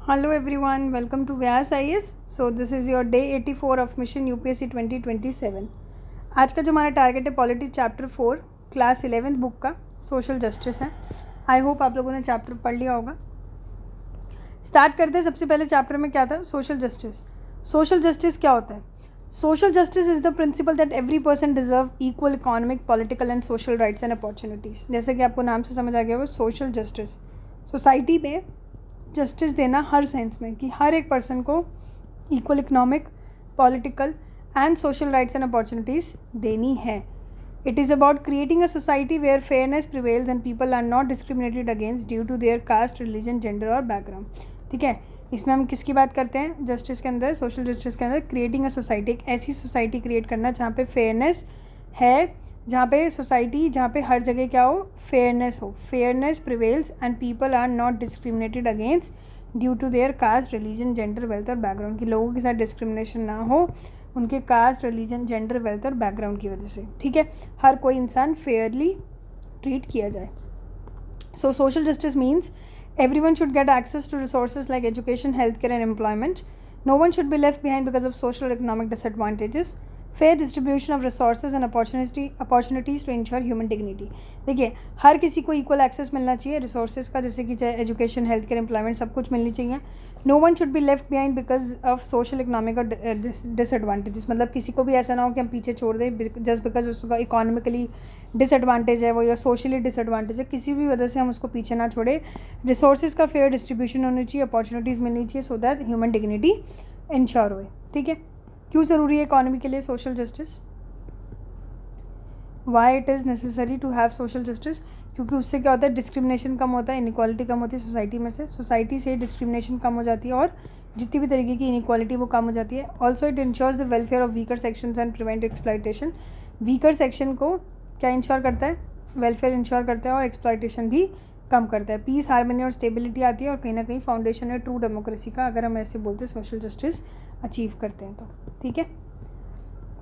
Hello everyone, welcome to Vyas IAS. So this is your day 84 of Mission UPSC 2027. आज का जो हमारा target है polity chapter 4 class 11th book का social justice है. I hope आप लोगों ने चैप्टर पढ़ लिया होगा. स्टार्ट करते हैं. सबसे पहले चैप्टर में क्या था? Social justice. सोशल जस्टिस क्या होता है? Social justice is the principle that every person deserve equal economic, political and social rights and opportunities. जैसे कि आपको नाम से समझ आ गया होगा, सोशल जस्टिस सोसाइटी में जस्टिस देना हर सेंस में कि हर एक पर्सन को equal economic, political and social rights and opportunities देनी है. It is about creating a society where fairness prevails and people are not discriminated against due to their caste, religion, gender और background. ठीक है, इसमें हम किसकी बात करते हैं? जस्टिस के अंदर, सोशल जस्टिस के अंदर क्रिएटिंग अ सोसाइटी, एक ऐसी सोसाइटी क्रिएट करना जहाँ पे फेयरनेस है, जहाँ पे सोसाइटी, जहाँ पे हर जगह क्या हो? फेयरनेस हो. Fairness prevails and people are not discriminated against due to their caste, religion, gender, wealth और बैकग्राउंड. की लोगों के साथ डिस्क्रिमिनेशन ना हो उनके कास्ट, रिलीजन, जेंडर, वेल्थ और बैकग्राउंड की वजह से. ठीक है, हर कोई इंसान फेयरली ट्रीट किया जाए. So social justice means everyone should get access to resources like education, healthcare and employment. No one should be left behind because of social or economic disadvantages. Fair distribution of resources and opportunities to ensure human dignity. देखिए, हर किसी को equal access मिलना चाहिए resources का, जैसे कि चाहे education, health care, employment, सब कुछ मिलनी चाहिए. No one should be left behind because of social, economic और डिसएडवांटेजेस. मतलब किसी को भी ऐसा ना हो कि हम पीछे छोड़ दें जस्ट बिकॉज उसका इकोनॉमिकली डिसएडवांटेज है वो या सोशली डिसएडवांटेज है, किसी भी वजह से हम उसको पीछे ना छोड़े. रिसोर्सेज का फेयर डिस्ट्रीब्यूशन होनी चाहिए, अपॉर्चुनिटीज़ मिलनी चाहिए so that human dignity ensure होए. ठीक है, क्यों ज़रूरी है इकोनॉमी के लिए social justice? Why it is necessary to have social justice? क्योंकि उससे क्या होता है? डिस्क्रिमिनेशन कम होता है, इनइक्वालिटी कम होती है सोसाइटी में से. सोसाइटी से डिस्क्रिमिनेशन कम हो जाती है और जितनी भी तरीके की इनइक्वालिटी वो कम हो जाती है. Also it insures the welfare of weaker sections and prevent exploitation. Weaker section को क्या इंश्योर करता है? वेलफेयर इंश्योर करता है और एक्सप्लॉयटेशन भी कम करता है. पीस, हार्मनी और स्टेबिलिटी आती है और कहीं ना कहीं फाउंडेशन है ट्रू डेमोक्रेसी का, अगर हम ऐसे बोलते हैं सोशल जस्टिस अचीव करते हैं तो. ठीक है,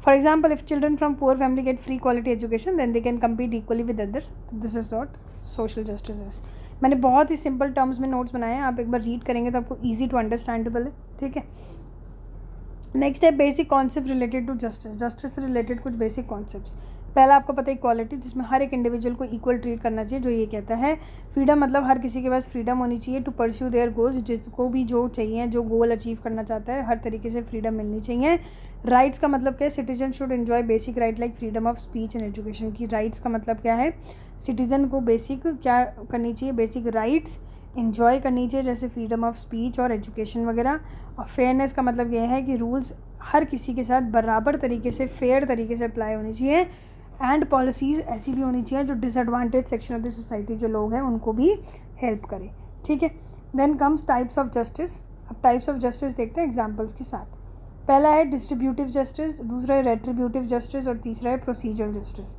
for example if children from poor family get free quality education then they can compete equally with other. This is not social justice is. मैंने बहुत ही सिंपल टर्म्स में नोट्स बनाए हैं, आप एक बार रीड करेंगे तो आपको ईजी टू अंडरस्टैंडेबल है. ठीक है, नेक्स्ट है basic concept related to justice. Justice से रिलेटेड कुछ बेसिक कॉन्सेप्ट्स. पहला आपको पता है इक्वालिटी, जिसमें हर एक इंडिविजुअल को इक्वल ट्रीट करना चाहिए, जो ये कहता है. फ्रीडम मतलब हर किसी के पास फ्रीडम होनी चाहिए टू परस्यू देयर गोल्स. जिसको भी जो चाहिए, जो गोल अचीव करना चाहता है, हर तरीके से फ्रीडम मिलनी चाहिए. राइट्स का मतलब क्या है? Citizen should enjoy basic right like freedom of speech and education. की राइट्स का मतलब क्या है? सिटीजन को बेसिक क्या करनी चाहिए? बेसिक राइट्स इन्जॉय करनी चाहिए, जैसे फ्रीडम ऑफ स्पीच और एजुकेशन वगैरह. और फेयरनेस का मतलब यह है कि रूल्स हर किसी के साथ बराबर तरीके से, फेयर तरीके से अप्लाई होनी चाहिए. एंड पॉलिसीज़ ऐसी भी होनी चाहिए जो disadvantage section of the society जो लोग हैं उनको भी हेल्प करे. ठीक है, then comes types of justice. अब टाइप्स ऑफ जस्टिस देखते हैं एग्जांपल्स के साथ. पहला है डिस्ट्रीब्यूटिव जस्टिस, दूसरा है रेट्रीब्यूटिव जस्टिस और तीसरा है प्रोसीजरल जस्टिस.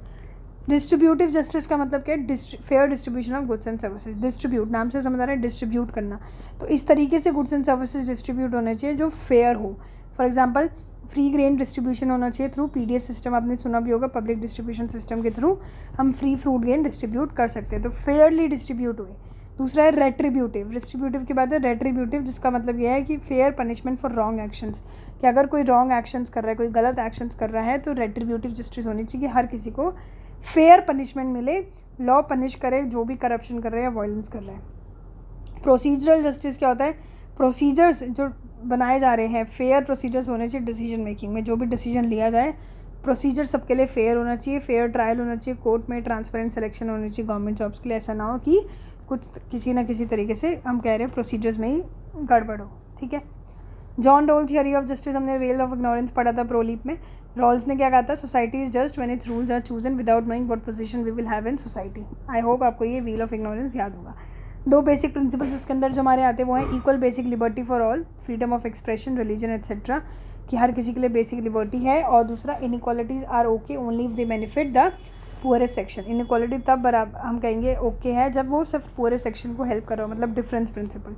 डिस्ट्रीब्यूटिव जस्टिस का मतलब क्या है? Fair distribution of goods and services. Distribute, नाम से समझ आ रहा है डिस्ट्रीब्यूट करना, तो इस तरीके से गुड्स एंड सर्विसेज डिस्ट्रीब्यूट होने चाहिए जो फेयर हो. For example free grain distribution होना चाहिए थ्रू पीडीएस सिस्टम. आपने सुना भी होगा, पब्लिक डिस्ट्रीब्यूशन सिस्टम के थ्रू हम फ्री फ्रूट ग्रेन डिस्ट्रीब्यूट कर सकते हैं, तो फेयरली डिस्ट्रीब्यूट हुए. दूसरा है रेट्रीब्यूटिव. डिस्ट्रीब्यूटिव की बात है रेट्रीब्यूटिव, जिसका मतलब यह है कि fair punishment for wrong actions. कि अगर कोई रॉन्ग एक्शंस कर रहा है, कोई गलत एक्शंस कर रहा है, तो रेट्रीब्यूटिव जस्टिस होनी चाहिए कि हर किसी को फेयर पनिशमेंट मिले, लॉ पनिश करे जो भी करप्शन कर रहे हैं या वायलेंस कर रहे हैं. प्रोसीजरल जस्टिस क्या होता है? प्रोसीजर्स जो बनाए जा रहे हैं, फेयर प्रोसीजर्स होने चाहिए डिसीजन मेकिंग में. जो भी डिसीजन लिया जाए, प्रोसीजर सबके लिए फेयर होना चाहिए, फेयर ट्रायल होना चाहिए कोर्ट में, ट्रांसपेरेंट सिलेक्शन होनी चाहिए गवर्नमेंट जॉब्स के लिए. ऐसा ना हो कि कुछ किसी ना किसी तरीके से हम कह रहे हैं प्रोसीजर्स में ही गड़बड़ हो. ठीक है, John Rawls theory of justice हमने वेल ऑफ इग्नोरेंस पढ़ा था प्रोलीप में. रॉल्स ने क्या कहा था? Society is just when its rules are chosen without knowing what position we will have in society. I hope आपको ये व्हील ऑफ इग्नोरेंस याद होगा. दो बेसिक प्रिंसिपल्स इसके अंदर जो हमारे आते हैं वो हैं equal basic liberty for all, freedom of expression, religion etcetera, कि हर किसी के लिए बेसिक लिबर्टी है. और दूसरा inequalities are okay only if they benefit the poorest section. Inequality तब बराबर हम कहेंगे ओके है जब वो सिर्फ पुअरेस्ट सेक्शन को हेल्प कर रहा हो, मतलब difference principle.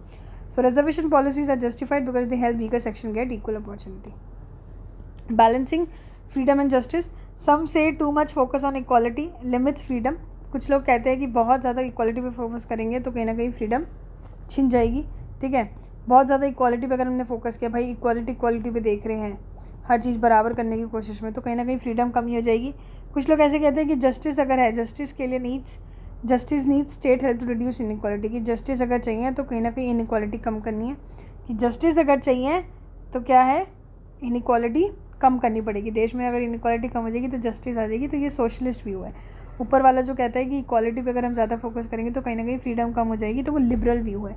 So reservation policies are justified because they help weaker section get equal opportunity. Balancing freedom and justice. Some say too much focus on equality limits freedom. कुछ लोग कहते हैं कि बहुत ज़्यादा इक्वालिटी पे फोकस करेंगे तो कहीं ना कहीं फ्रीडम छिन जाएगी. ठीक है, बहुत ज़्यादा इक्वालिटी पे अगर हमने फोकस किया, भाई इक्वालिटी पे देख रहे हैं, हर चीज़ बराबर करने की कोशिश में, तो कहीं ना कहीं फ्रीडम कमी हो जाएगी। कुछ लोग ऐसे कहते हैं कि जस्टिस अगर है, जस्टिस के लिए justice needs state help to reduce inequality, की जस्टिस अगर चाहिए तो कहीं ना कहीं इनइक्वालिटी कम करनी है, कि जस्टिस अगर चाहिए तो क्या है, इनइक्वालिटी कम करनी पड़ेगी। देश में अगर इनइक्वालिटी कम हो जाएगी तो जस्टिस आ जाएगी। तो ये सोशलिस्ट व्यू है। ऊपर वाला जो कहता है कि इक्वालिटी पे अगर हम ज़्यादा फोकस करेंगे तो कहीं ना कहीं फ्रीडम कम हो जाएगी, तो वो लिबरल व्यू है।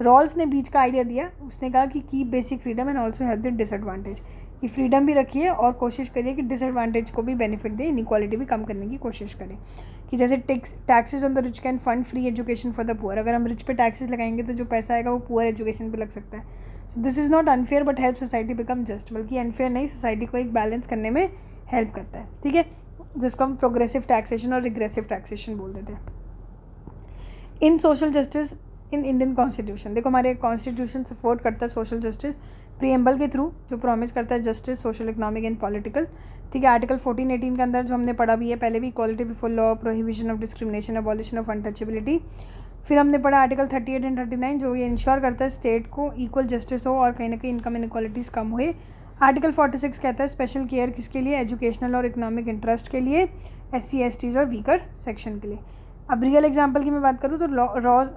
रॉल्स ने बीच का आइडिया दिया, उसने कहा कि keep basic freedom and also have the disadvantage, कि फ्रीडम भी रखिए और कोशिश करिए कि डिसएडवांटेज को भी बेनिफिट दे, इनइक्वालिटी भी कम करने की कोशिश करें। कि जैसे taxes on the rich can fund free education for the poor, अगर हम रिच पे टैक्सेस लगाएंगे तो जो पैसा आएगा वो पुअर एजुकेशन पे लग सकता है। So this is not unfair but help society become just, बल्कि अनफेयर नहीं, सोसाइटी को एक बैलेंस करने में हेल्प करता है। ठीक है, जिसको हम प्रोग्रेसिव टैक्सेशन और रिग्रेसिव टैक्सेशन बोल देते हैं। In social justice in Indian constitution, देखो हमारे कॉन्स्टिट्यूशन सपोर्ट करता है सोशल जस्टिस प्रीएम्बल के थ्रू, जो प्रॉमिस करता है justice social, economic and political. ठीक है, आर्टिकल 14-18 के अंदर जो हमने पढ़ा भी है पहले भी, equality before law, prohibition of discrimination, abolition of untouchability. फिर हमने पढ़ा आर्टिकल 38 एंड 39 जो ये इंश्योर करता है स्टेट को इक्वल जस्टिस हो और कहीं ना कहीं इनकम इनइक्वालिटीज़ कम हुए। आर्टिकल 46 कहता है स्पेशल केयर किसके लिए, एजुकेशनल और इकोनॉमिक इंटरेस्ट के लिए, SC STs और वीकर सेक्शन के लिए। अब रियल एग्जांपल की मैं बात करूँ तो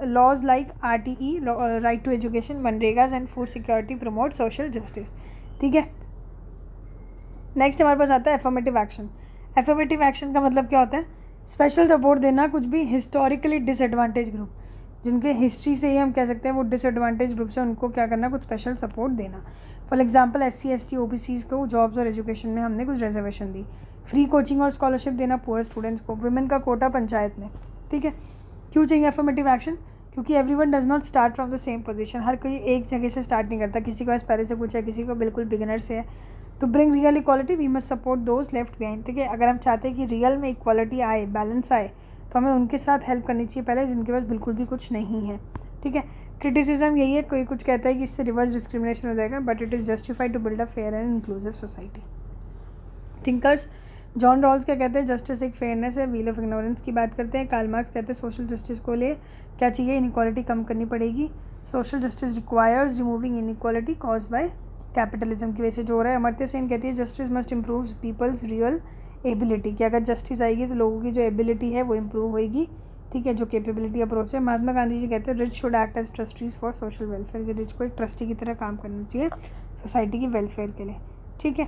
laws like RTE, right to education, MNREGAs and food security promote social justice. ठीक है, नेक्स्ट हमारे पास आता है एफर्मेटिव एक्शन। एफर्मेटिव एक्शन का मतलब क्या होता है, स्पेशल सपोर्ट देना कुछ भी हिस्टोरिकली डिसएडवांटेज ग्रुप, जिनके हिस्ट्री से ही हम कह सकते हैं वो डिसएडवांटेज ग्रुप से, उनको क्या करना, कुछ स्पेशल सपोर्ट देना। For example SC ST OBCs को जॉब्स और एजुकेशन में हमने कुछ रिजर्वेशन दी, फ्री कोचिंग और स्कॉलरशिप देना पुअर स्टूडेंट्स को, वुमेन का कोटा पंचायत में। ठीक है, क्यों चाहिए एफर्मेटिव एक्शन, क्योंकि everyone does not start from the same position, हर कोई एक जगह से स्टार्ट नहीं करता, किसी के पास पहले से कुछ है, किसी को बिल्कुल बिगिनर से है। To bring real equality we must support those left behind. ठीक है, अगर हम चाहते हैं कि रियल में इक्वालिटी आए, बैलेंस आए, तो हमें उनके साथ हेल्प करनी चाहिए पहले, जिनके पास बिल्कुल भी कुछ नहीं है। ठीक है, क्रिटिसिज्म यही है, कोई कुछ कहता है कि इससे रिवर्स डिस्क्रिमिनेशन हो जाएगा, but it is justified to build a fair and inclusive society. Thinkers John Rawls क्या कहते हैं, जस्टिस एक फेयरनेस है, व्हील ऑफ इग्नोरेंस की बात करते हैं। कार्ल मार्क्स कहते हैं सोशल जस्टिस को लिए क्या चाहिए, इनइक्वालिटी कम करनी पड़ेगी, social justice requires removing inequality cause by capitalism की वजह से जो हो रहा है। अमर्त्य सेन कहती है justice must improve people's real ability, कि अगर जस्टिस आएगी तो लोगों की जो एबिलिटी है वो इम्प्रूव होएगी। ठीक है, जो कैपेबिलिटी अप्रोच है। महात्मा गांधी जी कहते हैं rich should act as trustees for social welfare, कि रिच को एक ट्रस्टी की तरह काम करना चाहिए सोसाइटी की वेलफेयर के लिए। ठीक है,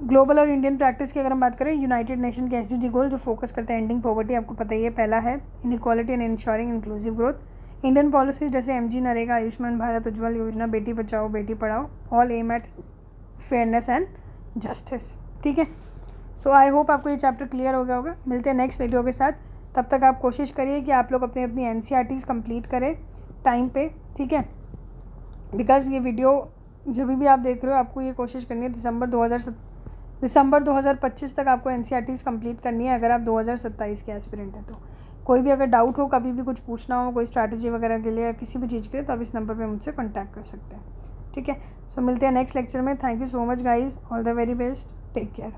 ग्लोबल और इंडियन प्रैक्टिस की अगर हम बात करें, यूनाइटेड नेशन के SDG गोल जो फोकस करते हैं एंडिंग पॉवर्टी, आपको पता ही है पहला है, inequality and ensuring inclusive growth. Indian policies जैसे MG NREGA, Ayushman Bharat, Ujjwal Yojana, Beti Bachao Beti Padhao, all aim at fairness and justice. ठीक है, सो आई होप आपको ये चैप्टर क्लियर हो गया होगा। मिलते हैं नेक्स्ट वीडियो के साथ, तब तक आप कोशिश करिए कि आप लोग अपनी अपनी NCERTs कंप्लीट करें टाइम पे। ठीक है, बिकॉज ये वीडियो जब भी आप देख रहे हो आपको ये कोशिश करनी है दिसंबर 2025 तक आपको NCERTs कंप्लीट करनी है, अगर आप 2027 के एस्पिरेंट हैं तो। कोई भी अगर डाउट हो, कभी भी कुछ पूछना हो, कोई स्ट्रैटेजी वगैरह के लिए या किसी भी चीज़ के लिए, तो आप इस नंबर पे मुझसे कांटेक्ट कर सकते हैं। ठीक है, सो मिलते हैं नेक्स्ट लेक्चर में। Thank you so much guys, all the very best, take care.